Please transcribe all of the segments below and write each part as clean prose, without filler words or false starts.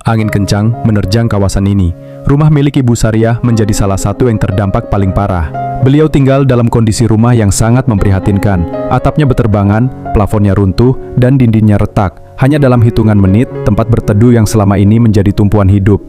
Angin kencang menerjang kawasan ini. Rumah milik Ibu Sariah menjadi salah satu yang terdampak paling parah. Beliau tinggal dalam kondisi rumah yang sangat memprihatinkan. Atapnya beterbangan, plafonnya runtuh, dan dindingnya retak. Hanya dalam hitungan menit, tempat berteduh yang selama ini menjadi tumpuan hidup.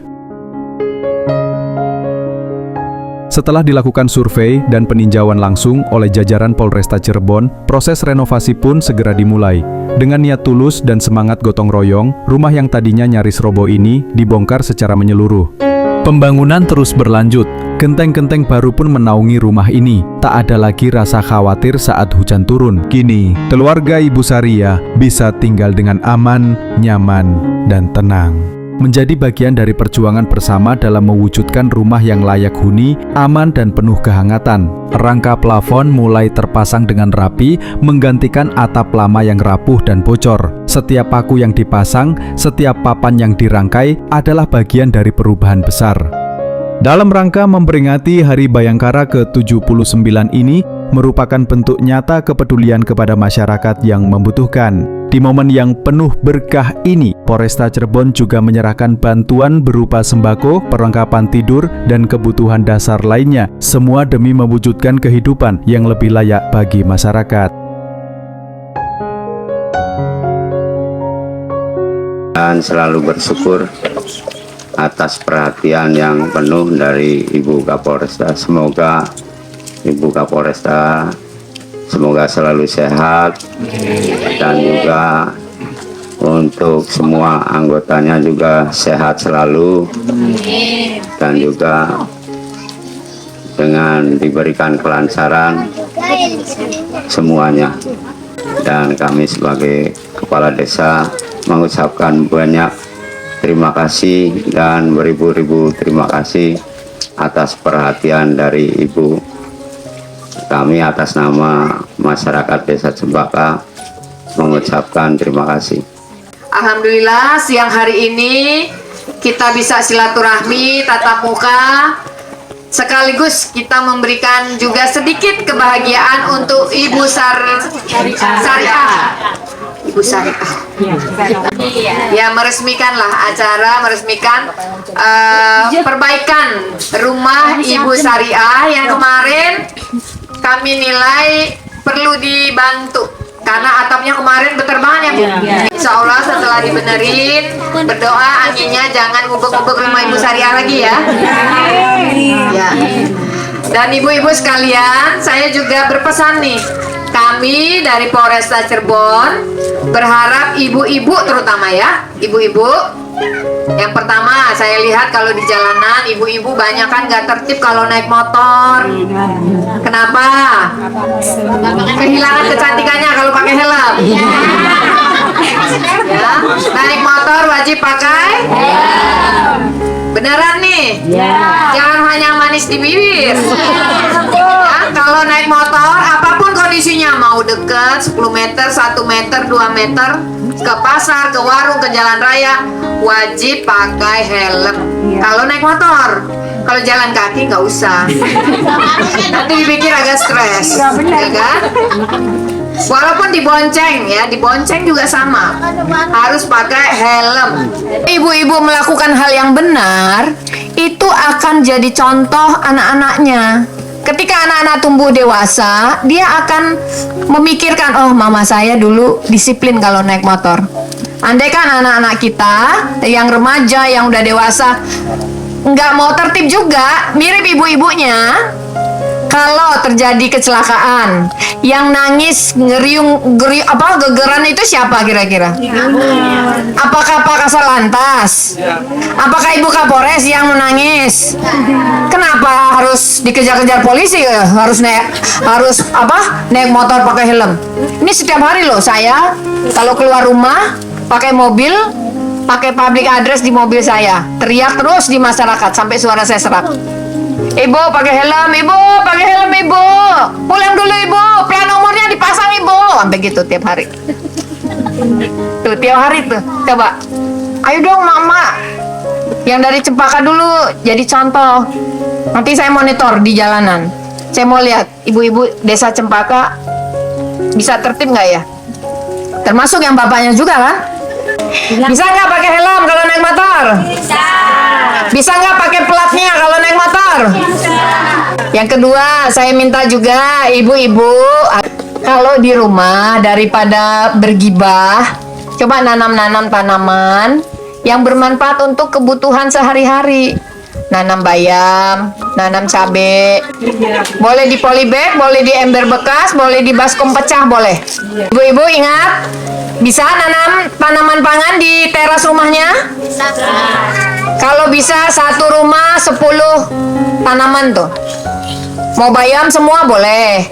Setelah dilakukan survei dan peninjauan langsung oleh jajaran Polresta Cirebon, proses renovasi pun segera dimulai. Dengan niat tulus dan semangat gotong royong, rumah yang tadinya nyaris roboh ini dibongkar secara menyeluruh. Pembangunan terus berlanjut. Genteng-genteng baru pun menaungi rumah ini. Tak ada lagi rasa khawatir saat hujan turun. Kini, keluarga Ibu Sariah bisa tinggal dengan aman, nyaman, dan tenang. Menjadi bagian dari perjuangan bersama dalam mewujudkan rumah yang layak huni, aman dan penuh kehangatan. Rangka plafon mulai terpasang dengan rapi, menggantikan atap lama yang rapuh dan bocor. Setiap paku yang dipasang, setiap papan yang dirangkai adalah bagian dari perubahan besar. Dalam rangka memperingati Hari Bayangkara ke-79 ini, merupakan bentuk nyata kepedulian kepada masyarakat yang membutuhkan. Di momen yang penuh berkah ini, Polresta Cirebon juga menyerahkan bantuan berupa sembako, perlengkapan tidur, dan kebutuhan dasar lainnya, semua demi mewujudkan kehidupan yang lebih layak bagi masyarakat. Dan selalu bersyukur atas perhatian yang penuh dari Ibu Kapolresta. Semoga Ibu Kapolresta selalu sehat, dan juga untuk semua anggotanya juga sehat selalu, dan juga dengan diberikan kelancaran semuanya. Dan kami sebagai kepala desa mengucapkan banyak terima kasih dan beribu-ribu terima kasih atas perhatian dari Ibu. Kami atas nama masyarakat Desa Cempaka mengucapkan terima kasih. Alhamdulillah siang hari ini kita bisa silaturahmi tatap muka, sekaligus kita memberikan juga sedikit kebahagiaan untuk Ibu Sariah. Ibu Sariah. Ya, meresmikanlah acara, meresmikan perbaikan rumah Ibu Sariah yang kemarin kami nilai perlu dibantu karena atapnya kemarin beterbangan ya Bu. Insya Allah setelah dibenerin, berdoa anginnya jangan ngubek-ngubek rumah Ibu Sariah lagi ya. Ya. Dan ibu-ibu sekalian, saya juga berpesan nih. Kami dari Polresta Cirebon berharap ibu-ibu terutama ya, ibu-ibu. Yang pertama, saya lihat kalau di jalanan ibu-ibu banyak kan nggak tertib kalau naik motor. Kenapa? Kehilangan kecantikannya kalau pakai helm. Ya, naik motor wajib pakai. Beneran nih? Jangan hanya manis di bibir. Ya, kalau naik motor, apapun kondisinya, mau deket 10 meter, 1 meter, 2 meter, ke pasar, ke warung, ke jalan raya, wajib pakai helm. Kalau naik motor, kalau jalan kaki nggak usah. Nanti dipikir agak stres, ya kan? Walaupun dibonceng ya, dibonceng juga sama, harus pakai helm. Ibu-ibu melakukan hal yang benar, itu akan jadi contoh anak-anaknya. Ketika anak-anak tumbuh dewasa, dia akan memikirkan, oh mama saya dulu disiplin kalau naik motor. Andai kan anak-anak kita yang remaja, yang udah dewasa, nggak mau tertib juga, mirip ibu-ibunya. Kalau terjadi kecelakaan, yang nangis, gegeran itu siapa kira-kira? Apakah Pak Kasal Lantas? Apakah Ibu Kapolres yang menangis? Kenapa harus dikejar-kejar polisi? Harus naik motor pakai helm? Ini setiap hari loh saya kalau keluar rumah pakai mobil, pakai public address di mobil saya, teriak terus di masyarakat sampai suara saya serak. Ibu pakai helm, ibu pakai helm, ibu pulang dulu ibu, plat nomornya dipasang ibu, sampai gitu tiap hari. Tuh tiap hari tuh, coba, ayo dong mama, yang dari Cempaka dulu jadi contoh. Nanti saya monitor di jalanan, saya mau lihat ibu-ibu desa Cempaka bisa tertib nggak ya? Termasuk yang bapaknya juga kan? Bisa nggak pakai helm kalau naik motor? Yang kedua, saya minta juga ibu-ibu kalau di rumah daripada bergibah, coba nanam-nanam tanaman yang bermanfaat untuk kebutuhan sehari-hari. Nanam bayam, nanam cabai. Boleh di polybag, boleh di ember bekas, boleh di baskom pecah, boleh. Ibu-ibu ingat, bisa nanam tanaman pangan di teras rumahnya? Kalau bisa satu rumah 10 tanaman tuh. Mau bayam semua boleh,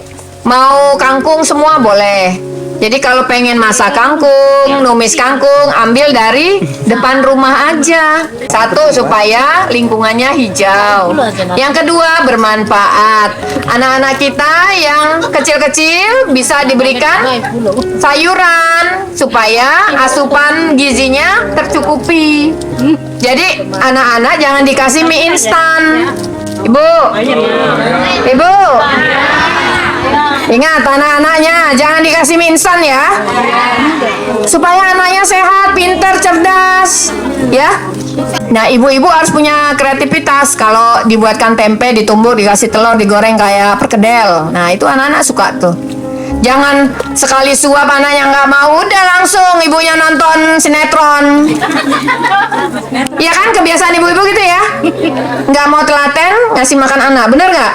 mau kangkung semua boleh. Jadi kalau pengen masak kangkung, numis kangkung, ambil dari depan rumah aja. Satu, supaya lingkungannya hijau. Yang kedua, bermanfaat. Anak-anak kita yang kecil-kecil bisa diberikan sayuran supaya asupan gizinya tercukupi. Jadi anak-anak jangan dikasih mie instan. Ibu, ibu, ingat anak-anaknya jangan dikasih mie instan ya, supaya anaknya sehat, pinter, cerdas, ya. Nah, ibu-ibu harus punya kreativitas. Kalau dibuatkan tempe, ditumbuk, dikasih telur, digoreng kayak perkedel. Nah, itu anak-anak suka tuh. Jangan sekali suap anaknya nggak mau, udah langsung ibunya nonton sinetron. Ya kan, kebiasaan ibu-ibu gitu ya. Nggak mau telaten ngasih makan anak, bener nggak?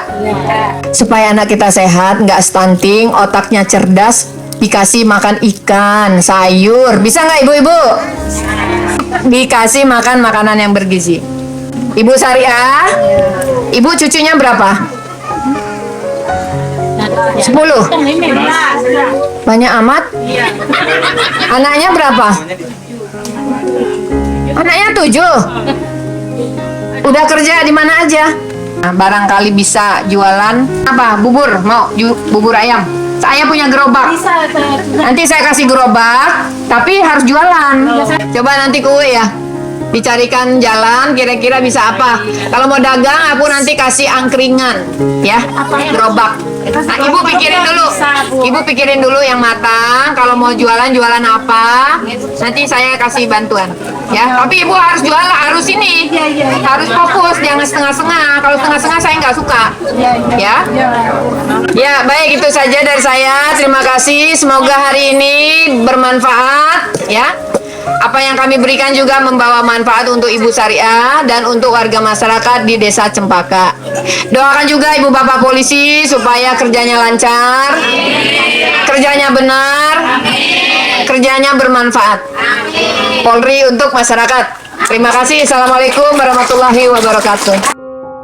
Supaya anak kita sehat, nggak stunting, otaknya cerdas, dikasih makan ikan, sayur. Bisa nggak ibu-ibu? Dikasih makan makanan yang bergizi. Ibu Syariah, ibu cucunya berapa? 10. Banyak amat? Anaknya berapa? Anaknya 7. Udah kerja di mana aja? Nah, barangkali bisa jualan apa? Bubur, mau bubur ayam. Saya punya gerobak. Nanti saya kasih gerobak, tapi harus jualan. Coba nanti kue ya. Dicarikan jalan, kira-kira bisa apa? Kalau mau dagang, aku nanti kasih angkringan, ya, gerobak. Nah, ibu pikirin dulu. Ibu pikirin dulu yang matang. Kalau mau jualan apa? Nanti saya kasih bantuan, ya. Tapi ibu harus jualan, harus ini, harus fokus, jangan setengah-setengah. Kalau setengah-setengah saya nggak suka, ya. Ya, baik, itu saja dari saya. Terima kasih. Semoga hari ini bermanfaat, ya. Apa yang kami berikan juga membawa manfaat untuk Ibu Syariah dan untuk warga masyarakat di Desa Cempaka. Doakan juga Ibu Bapak Polisi supaya kerjanya lancar, kerjanya benar, kerjanya bermanfaat. Polri untuk masyarakat. Terima kasih. Assalamualaikum warahmatullahi wabarakatuh.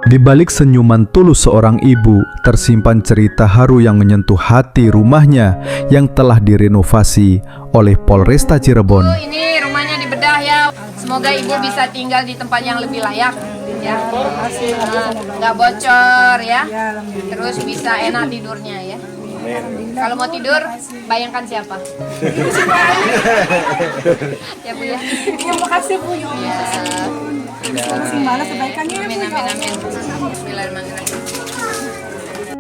Di balik senyuman tulus seorang ibu, tersimpan cerita haru yang menyentuh hati rumahnya yang telah direnovasi oleh Polresta Cirebon. Ini rumahnya dibedah ya. Semoga ibu bisa tinggal di tempat yang lebih layak, ya. Nggak bocor ya. Terus bisa enak tidurnya ya. Kalau mau tidur, bayangkan siapa? Ya Bu ya. Terima kasih Bu. Ya. Gimana sebaikannya ya Bu? Amin amin amin. Bismillahirrahmanirrahim.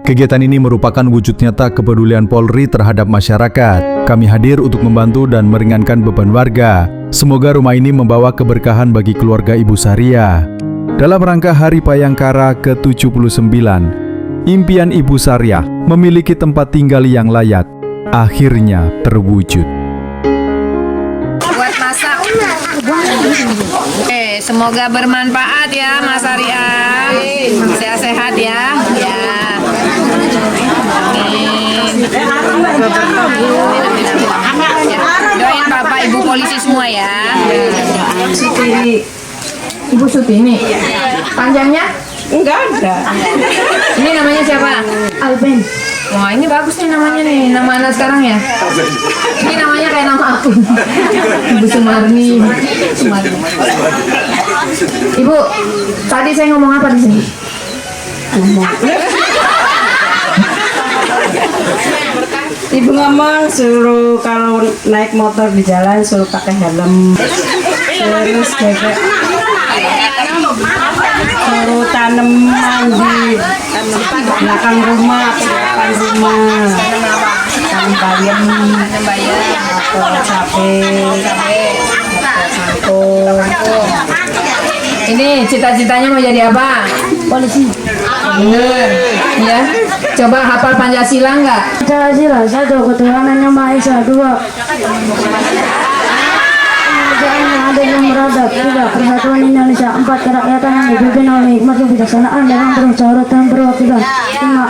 Kegiatan ini merupakan wujud nyata kepedulian Polri terhadap masyarakat. Kami hadir untuk membantu dan meringankan beban warga. Semoga rumah ini membawa keberkahan bagi keluarga Ibu Syariah. Dalam rangka Hari Payangkara ke-79, impian Ibu Syariah memiliki tempat tinggal yang layak akhirnya terwujud. Buat masak. Semoga bermanfaat ya Mas Syariah. Sehat-sehat ya. Ya. Doain Bapak Ibu polisi semua ya. Ibu Sutini. Panjangnya? Enggak ada. Ini namanya siapa? Alben. Wah, ini bagus nih namanya nih, nama anak sekarang ya. Ini namanya kayak nama aku. Ibu Sumarni. Ibu, tadi saya ngomong apa di sini? Ibu ngomong suruh kalau naik motor di jalan suruh pakai helm. Terus juga suruh tanaman di belakang rumah, depan rumah. Tanam bayam, atau cabai, atau kangkung. Ini cita-citanya mau jadi apa? Polisi. Bener. Ya. Coba hafal Pancasila nggak? Pancasila 1, ketuhanan yang Maha Esa. 2, kerajaan yang adil yang beradab. 3, persatuan Indonesia. 4, kerakyatan yang dipimpin oleh hikmat kebijaksanaan dan bermusyawarah dan perwakilan. 5,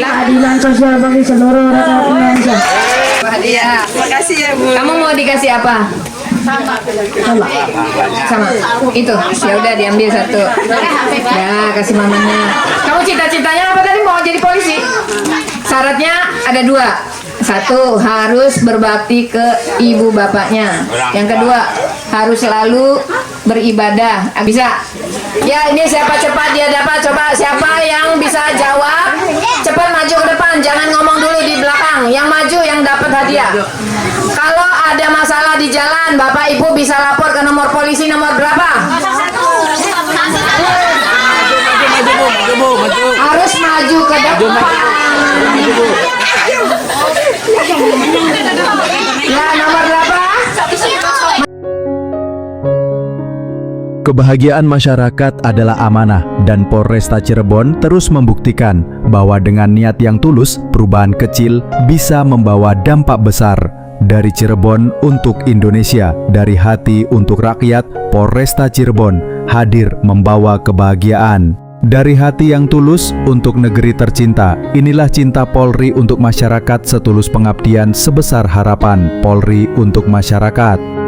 keadilan sosial bagi seluruh rakyat Indonesia. Hadiah. Makasih ya Bu. Kamu mau dikasih apa? Sama. Itu. Ya udah diambil satu. Ya, kasih mamanya. Kamu cita-citanya apa tadi? Mau jadi polisi? Syaratnya ada 2. 1, harus berbakti ke ibu bapaknya. Yang kedua, harus selalu beribadah. Bisa? Ya, ini siapa cepat dia dapat. Coba siapa yang bisa jawab? Cepat maju ke depan, jangan ngomong dulu di belakang. Yang maju yang dapat hadiah. Kalau ada masalah di jalan, Bapak Ibu bisa lapor ke nomor polisi nomor berapa? Harus maju ke depan. Ya, nomor berapa? Kebahagiaan masyarakat adalah amanah dan Polresta Cirebon terus membuktikan bahwa dengan niat yang tulus, perubahan kecil bisa membawa dampak besar. Dari Cirebon untuk Indonesia, dari hati untuk rakyat, Polresta Cirebon hadir membawa kebahagiaan. Dari hati yang tulus untuk negeri tercinta, inilah cinta Polri untuk masyarakat setulus pengabdian sebesar harapan Polri untuk masyarakat.